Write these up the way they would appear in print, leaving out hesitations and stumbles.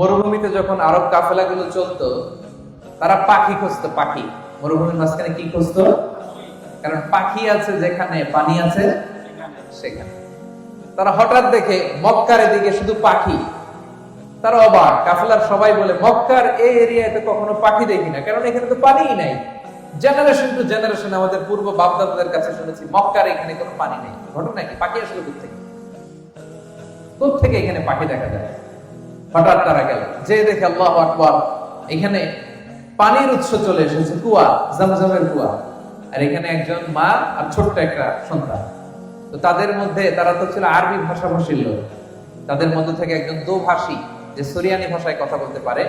মরুভূমিতে যখন আরব কাফেলাগুলো চলতো, তারা পাখি খুঁজতো। পাখি মরুভূমির মাঝখানে কি খুঁজতো? কারণ পাখি আছে যেখানে, পানি আছে সেখানে। তারা হঠাৎ দেখে মক্কার এদিকে শুধু পাখি। তারা অবাক, কাফেলার সবাই বলে মক্কার এই এরিয়াতে কখনো পাখি দেখি না, কারণ এখানে তো পানিই নাই। জেনারেশন টু জেনারেশন আমাদের পূর্ব বাপদাদাদের কাছে শুনেছি মক্কার এখানে কোনো পানি নেই। ঘটনা কি? পাখি আসলে কোথেকে এখানে পাখি দেখা যায়? হঠাৎ তারা গেল, যে দেখে আল্লাহু আকবার, এখানে পানির উৎস চলে এসেছে, কুয়া, জমজমের কুয়া। আর এখানে একজন মা আর ছোট্ট একটা সন্তান। তো তাদের মধ্যে, তারা তো ছিল আরবি ভাষাভাষীর লোক, তাদের মধ্যে থেকে একজন দোভাষী, যে সুরিয়ানি ভাষায় কথা বলতে পারে,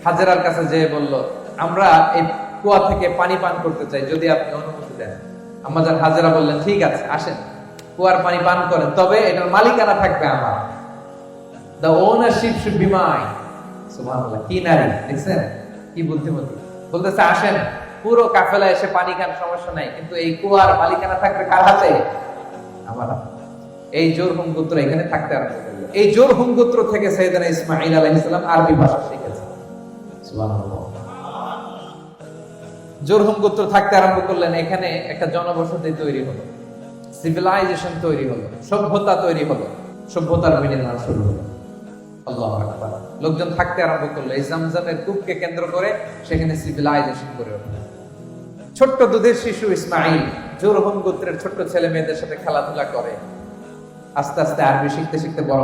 হাজেরার কাছে যেয়ে বলল, আমরা এই কুয়া থেকে পানি পান করতে চাই, যদি আপনি অনুমতি দেন। আম্মাজান হাজেরা বললেন, ঠিক আছে, আসেন, কুয়ার পানি পান করেন, তবে এটার মালিকানা থাকবে আমার। The ownership should be mine. সুবহানাল্লাহ, কি নারী দেখছেন, কি বুদ্ধিমতী। বলতেছে, আসেন, পুরো কাফেলা এসে পানি খান, সমস্যা নাই, কিন্তু এই কুয়ার মালিকানা থাকবে কার হাতে? আমার হাতে। এই জোরহুম গোত্র এখানে থাকতে আরম্ভ করলো। এই জোরহুম গোত্র থেকে সাইয়েদনা ইসমাঈল আলাইহিস সালাম আরবি ভাষা শিখেছে। সুবহানাল্লাহ। জোরহুম গোত্র থাকতে আরম্ভ করলেন, এখানে একটা জনবসতি তৈরি হলো, সিভিলাইজেশন তৈরি হলো, সভ্যতা তৈরি হলো, সভ্যতার বিনির্মাণ শুরু হলো। আল্লাহু আকবার। লোকজন থাকতে আরম্ভ করলো, এই জমজমের কূপকে কেন্দ্র করে সেখানে সিভিলাইজেশন করে উঠলো। ছোট্ট দুধের শিশু ইসমাঈল জোরহুম গোত্রের ছোট্ট ছেলে মেয়েদের সাথে খেলাধুলা করে, আস্তে আস্তে আরবি শিখতে শিখতে বড়